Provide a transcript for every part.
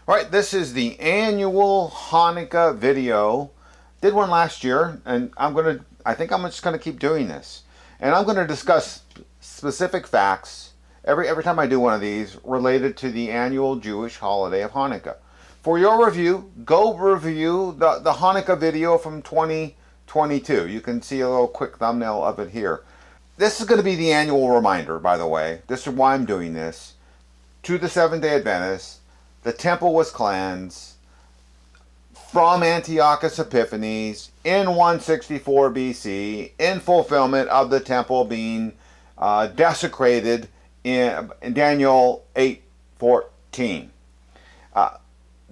All right, this is the annual Hanukkah video. Did one last year, and I think I'm just gonna keep doing this. And I'm gonna discuss specific facts every time I do one of these related to the annual Jewish holiday of Hanukkah. For your review, go review the Hanukkah video from 2022. You can see a little quick thumbnail of it here. This is going to be the annual reminder, by the way. This is why I'm doing this. To the Seventh-day Adventist, the temple was cleansed from Antiochus Epiphanes in 164 BC in fulfillment of the temple being desecrated in Daniel 8:14.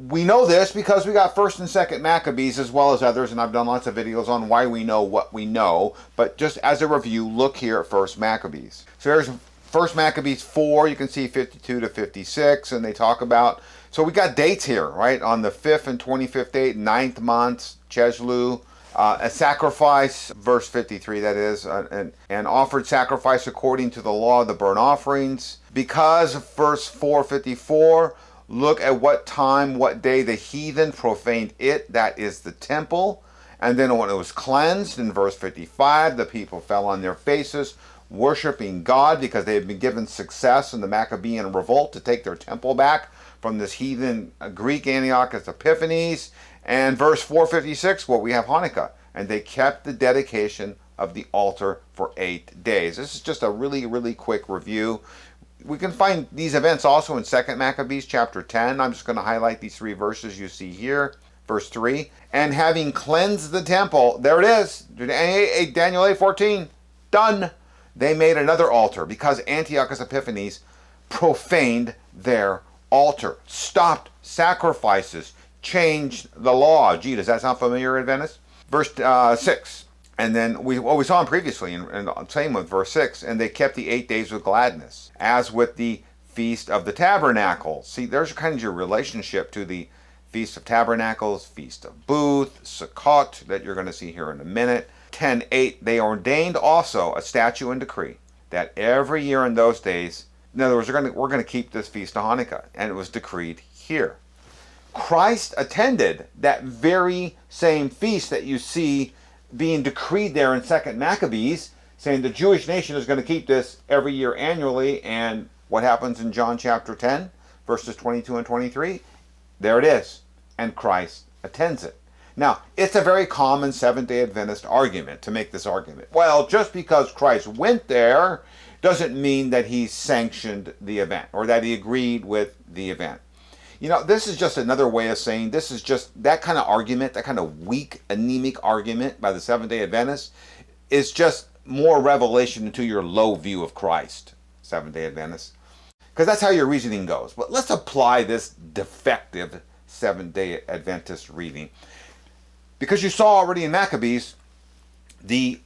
We know this because we got 1st and 2nd Maccabees as well as others, and I've done lots of videos on why we know what we know. But just as a review, look here at 1st Maccabees. So there's 1st Maccabees 4, you can see 52 to 56, and they talk about, so we got dates here, right? On the 5th and 25th date, 9th month, Cheslu, a sacrifice, verse 53 that is, and offered sacrifice according to the law of the burnt offerings. Because of verse 454, look at what time, what day the heathen profaned it, that is the temple. And then when it was cleansed, in verse 55, the people fell on their faces, worshiping God because they had been given success in the Maccabean revolt to take their temple back from this heathen Greek Antiochus Epiphanes. And verse 456, well, we have Hanukkah. And they kept the dedication of the altar for 8 days. This is just a really, really quick review. We can find these events also in 2nd Maccabees chapter 10. I'm just going to highlight these 3 verses you see here. Verse 3, and having cleansed the temple, there it is, Daniel 8:14, done. They made another altar because Antiochus Epiphanes profaned their altar, stopped sacrifices, changed the law. Gee, does that sound familiar, Adventist? Verse 6. And then we saw him previously, and same with verse 6, and they kept the 8 days with gladness, as with the Feast of the Tabernacles. See, there's kind of your relationship to the Feast of Tabernacles, Feast of Booth, Sukkot, that you're going to see here in a minute. 10:8, they ordained also a statute and decree that every year in those days, in other words, we're going to keep this Feast of Hanukkah, and it was decreed here. Christ attended that very same feast that you see being decreed there in 2nd Maccabees, saying the Jewish nation is going to keep this every year annually. And what happens in John chapter 10, verses 22 and 23? There it is. And Christ attends it. Now, it's a very common Seventh-day Adventist argument to make this argument. Well, just because Christ went there doesn't mean that he sanctioned the event or that he agreed with the event. You know, this is just another way of saying this is just that kind of argument, that kind of weak, anemic argument by the Seventh-day Adventists is just more revelation into your low view of Christ, Seventh-day Adventists. Because that's how your reasoning goes. But let's apply this defective Seventh-day Adventist reading. Because you saw already in Maccabees, the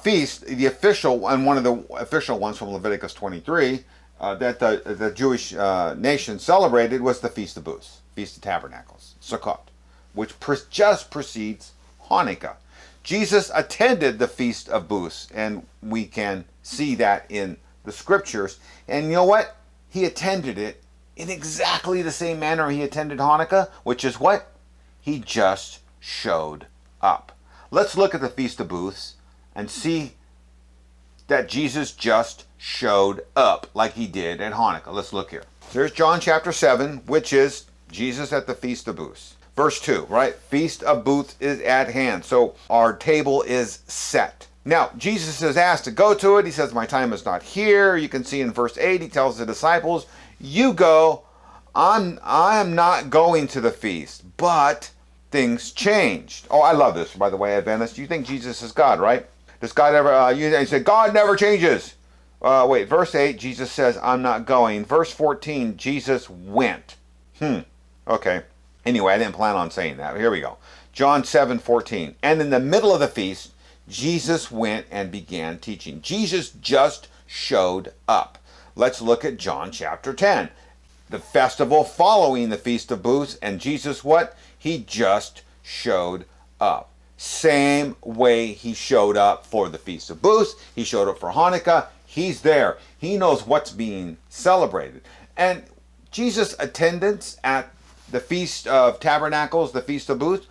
feast, the official, and one of the official ones from Leviticus 23, that the Jewish nation celebrated was the Feast of Booths, Feast of Tabernacles, Sukkot, which just precedes Hanukkah. Jesus attended the Feast of Booths, and we can see that in the scriptures. And you know what? He attended it in exactly the same manner he attended Hanukkah, which is what? He just showed up. Let's look at the Feast of Booths and see that Jesus just showed up like he did at Hanukkah. Let's look here. There's John chapter 7, which is Jesus at the Feast of Booths. Verse 2, right? Feast of Booths is at hand. So our table is set. Now, Jesus is asked to go to it. He says, my time is not here. You can see in verse 8, he tells the disciples, you go. I am not going to the feast. But things changed. Oh, I love this, by the way, Adventist. You think Jesus is God, right? Does God ever, you say, God never changes. Wait, verse 8, Jesus says, I'm not going. Verse 14, Jesus went. Okay. Anyway, I didn't plan on saying that. Here we go. John 7:14. And in the middle of the feast, Jesus went and began teaching. Jesus just showed up. Let's look at John chapter 10. The festival following the Feast of Booths, and Jesus what? He just showed up. Same way he showed up for the Feast of Booths, he showed up for Hanukkah. He's there. He knows what's being celebrated. And Jesus' attendance at the Feast of Tabernacles, the Feast of Booths,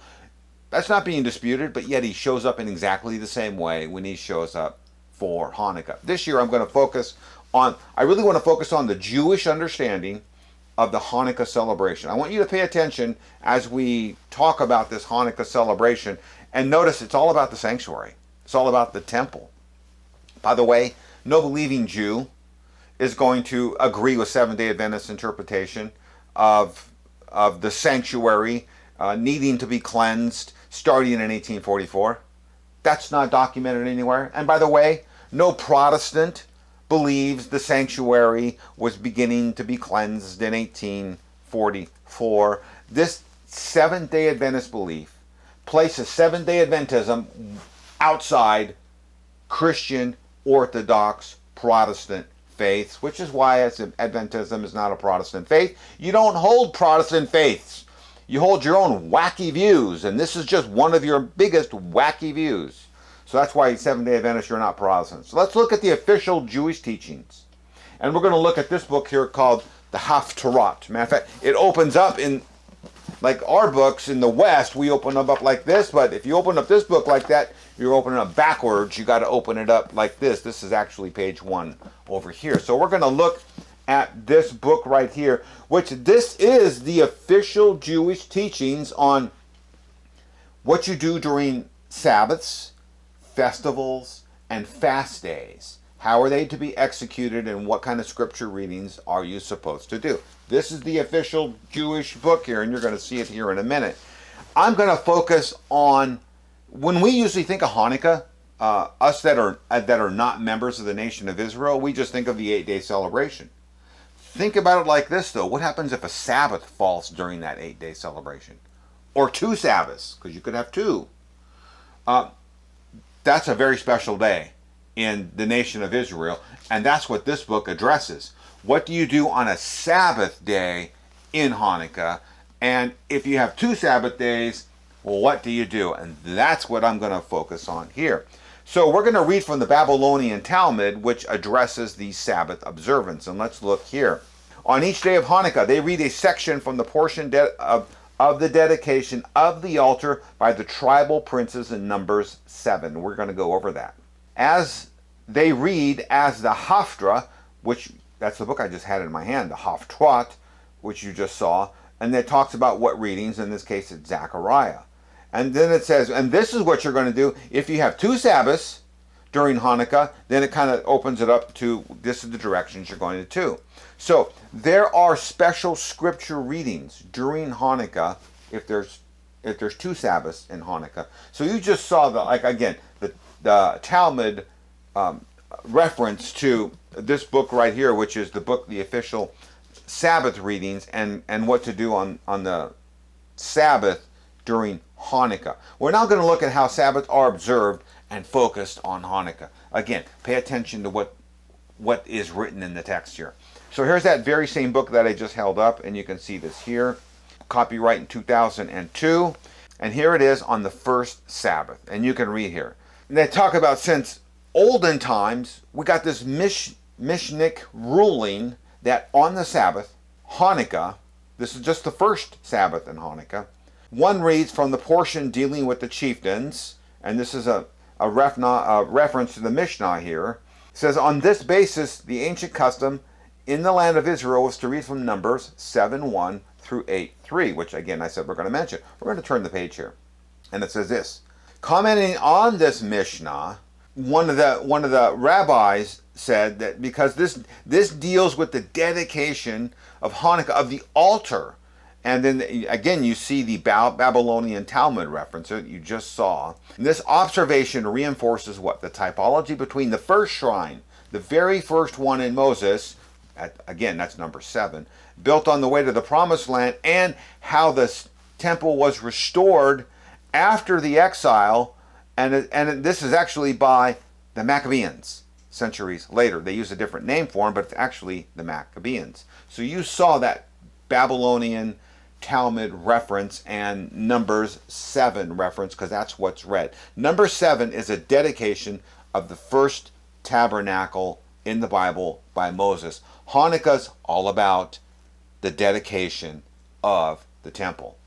that's not being disputed, but yet he shows up in exactly the same way when he shows up for Hanukkah. This year I'm going to focus on, I really want to focus on the Jewish understanding of the Hanukkah celebration. I want you to pay attention as we talk about this Hanukkah celebration, and notice it's all about the sanctuary. It's all about the temple. By the way, no believing Jew is going to agree with Seventh-day Adventist interpretation of the sanctuary needing to be cleansed starting in 1844. That's not documented anywhere. And by the way, no Protestant believes the sanctuary was beginning to be cleansed in 1844. This Seventh-day Adventist belief places Seventh-day Adventism outside Christian Orthodox Protestant faiths, which is why Adventism is not a Protestant faith. You don't hold Protestant faiths. You hold your own wacky views, and this is just one of your biggest wacky views. So that's why Seventh-day Adventists, you're not Protestants. So let's look at the official Jewish teachings. And we're going to look at this book here called the Haftarot. Matter of fact, it opens up in, like our books in the West, we open them up like this, but if you open up this book like that, you're opening up backwards. You got to open it up like this. This is actually page 1 over here. So we're going to look at this book right here, which this is the official Jewish teachings on what you do during Sabbaths, festivals, and fast days. How are they to be executed, and what kind of scripture readings are you supposed to do? This is the official Jewish book here, and you're going to see it here in a minute. I'm going to focus on, when we usually think of Hanukkah, us that are not members of the nation of Israel, we just think of the 8-day celebration. Think about it like this, though. What happens if a Sabbath falls during that 8-day celebration? Or 2 Sabbaths, because you could have 2. That's a very special day in the nation of Israel, and that's what this book addresses. What do you do on a Sabbath day in Hanukkah? And if you have 2 Sabbath days, well, what do you do? And that's what I'm going to focus on here. So we're going to read from the Babylonian Talmud, which addresses the Sabbath observance. And let's look here. On each day of Hanukkah, they read a section from the portion of the dedication of the altar by the tribal princes in Numbers 7. We're going to go over that. As they read as the Haftarah, which that's the book I just had in my hand, the Haftarot, which you just saw, and it talks about what readings. In this case, it's Zechariah. And then it says, and this is what you're going to do if you have 2 Sabbaths during Hanukkah. Then it kind of opens it up to, this is the directions you're going to do. So there are special scripture readings during Hanukkah if there's 2 Sabbaths in Hanukkah. So you just saw the Talmud reference to this book right here, which is the book, the official Sabbath readings, and what to do on the Sabbath during Hanukkah. We're now going to look at how Sabbaths are observed and focused on Hanukkah. Again, pay attention to what is written in the text here. So here's that very same book that I just held up, and you can see this here. Copyright in 2002. And here it is on the first Sabbath. And you can read here. And they talk about, since olden times, we got this Mishnic ruling that on the Sabbath, Hanukkah, this is just the first Sabbath in Hanukkah, one reads from the portion dealing with the chieftains, and this is a reference to the Mishnah here. It says, on this basis, the ancient custom in the land of Israel was to read from Numbers 7:1 through 8:3, which again I said we're going to mention. We're going to turn the page here. And it says this. Commenting on this Mishnah, one of the rabbis said that because this deals with the dedication of Hanukkah, of the altar, and then again you see the Babylonian Talmud reference that you just saw. And this observation reinforces what? The typology between the first shrine, the very first one in Moses, again that's number 7, built on the way to the promised land, and how the temple was restored after the exile, and this is actually by the Maccabeans centuries later. They use a different name for them, but it's actually the Maccabeans. So you saw that Babylonian Talmud reference and Numbers 7 reference, because that's what's read. Number 7 is a dedication of the first tabernacle in the Bible by Moses. Hanukkah's all about the dedication of the temple.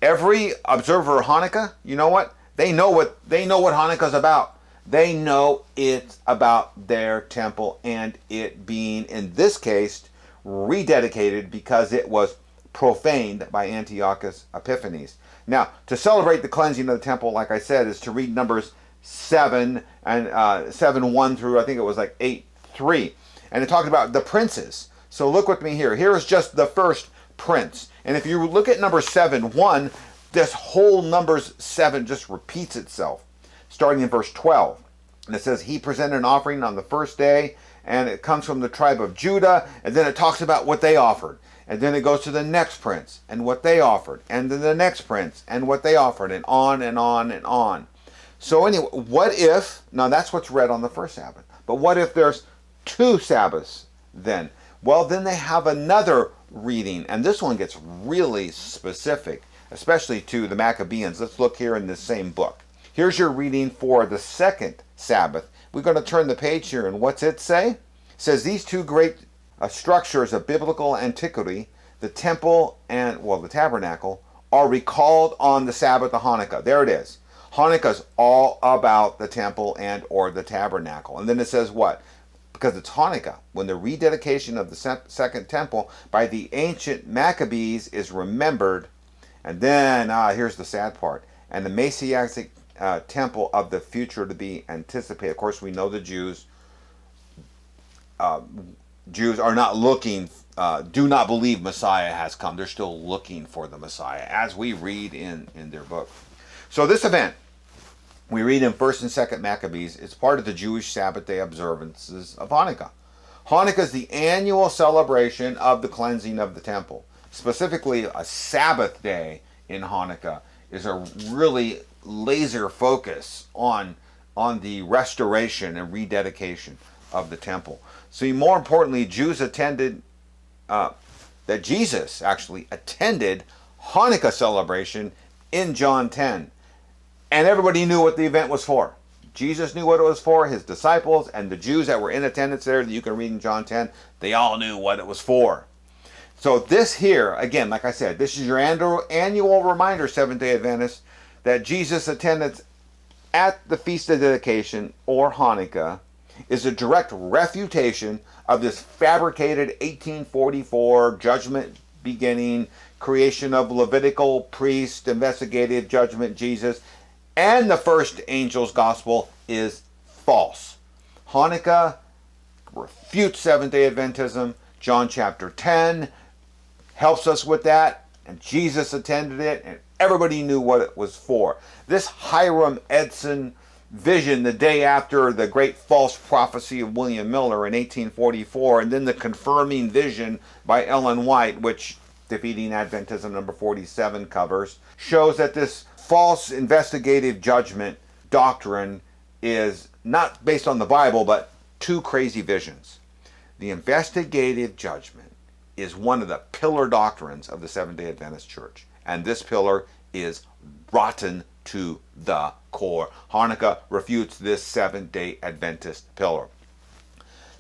Every observer of Hanukkah, you know what? They know what Hanukkah's about. They know it's about their temple and it being, in this case, rededicated because it was profaned by Antiochus Epiphanes. Now, to celebrate the cleansing of the temple, like I said, is to read Numbers 7 and 7:1 through, I think it was like 8:3. And it talked about the princes. So look with me here. Here is just the first prince. And if you look at number 7:1, this whole Numbers 7 just repeats itself, starting in verse 12. And it says, he presented an offering on the first day, and it comes from the tribe of Judah, and then it talks about what they offered. And then it goes to the next prince, and what they offered, and then the next prince, and what they offered, and on and on and on. So anyway, what if, now that's what's read on the first Sabbath, but what if there's 2 Sabbaths then? Well, then they have another reading, and this one gets really specific, especially to the Maccabeans. Let's look here in this same book. Here's your reading for the second Sabbath. We're going to turn the page here, and what's it say? It says, these 2 great structures of biblical antiquity, the temple and, well, the tabernacle, are recalled on the Sabbath of Hanukkah. There it is. Hanukkah's all about the temple and or the tabernacle. And then it says what? Because it's Hanukkah, when the rededication of the second temple by the ancient Maccabees is remembered. And then, here's the sad part, and the Messianic temple of the future to be anticipated. Of course, we know the Jews are not looking, do not believe Messiah has come. They're still looking for the Messiah, as we read in their book. So this event, we read in 1st and 2nd Maccabees, it's part of the Jewish Sabbath day observances of Hanukkah. Hanukkah is the annual celebration of the cleansing of the temple. Specifically, a Sabbath day in Hanukkah is a really laser focus on the restoration and rededication of the temple. See, more importantly, Jews attended, that Jesus actually attended Hanukkah celebration in John 10. And everybody knew what the event was for. Jesus knew what it was for, his disciples, and the Jews that were in attendance there that you can read in John 10, they all knew what it was for. So this here, again, like I said, this is your annual reminder, Seventh-day Adventist, that Jesus' attendance at the Feast of Dedication, or Hanukkah, is a direct refutation of this fabricated 1844 judgment beginning, creation of Levitical priest, investigative judgment, Jesus, and the first angel's gospel is false. Hanukkah refutes Seventh-day Adventism. John chapter 10 helps us with that, and Jesus attended it, and everybody knew what it was for. This Hiram Edson vision the day after the great false prophecy of William Miller in 1844, and then the confirming vision by Ellen White, which Defeating Adventism number 47 covers, shows that this false investigative judgment doctrine is not based on the Bible, but 2 crazy visions. The investigative judgment is one of the pillar doctrines of the Seventh-day Adventist Church, and this pillar is rotten to the core. Hanukkah refutes this Seventh-day Adventist pillar.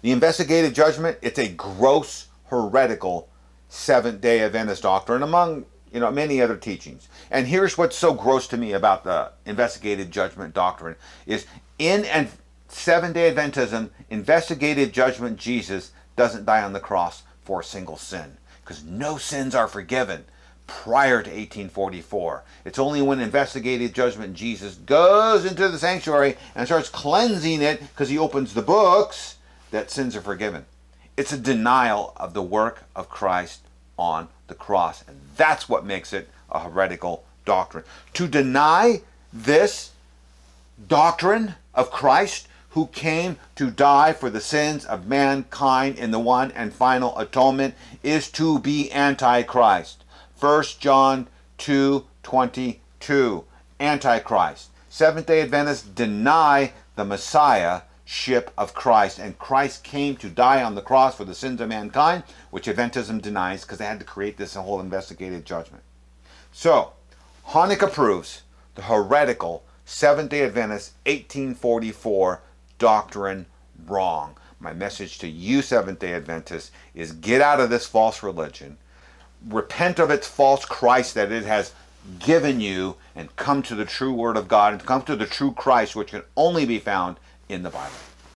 The investigative judgment, it's a gross heretical Seventh-day Adventist doctrine among many other teachings. And here's what's so gross to me about the investigative judgment doctrine is in Seventh-day Adventism, investigative judgment Jesus doesn't die on the cross for a single sin, because no sins are forgiven prior to 1844. It's only when investigative judgment Jesus goes into the sanctuary and starts cleansing it, because he opens the books, that sins are forgiven. It's a denial of the work of Christ on the cross, and that's what makes it a heretical doctrine. To deny this doctrine of Christ, who came to die for the sins of mankind in the one and final atonement, is to be antichrist. 1 John 2:22, antichrist. Seventh-day Adventists deny the Messiahship of Christ, and Christ came to die on the cross for the sins of mankind, which Adventism denies because they had to create this whole investigative judgment. So, Hanukkah proves the heretical Seventh-day Adventist 1844 doctrine wrong. My message to you Seventh-day Adventists is get out of this false religion. repent of its false Christ that it has given you, and come to the true Word of God and come to the true Christ, which can only be found in the Bible.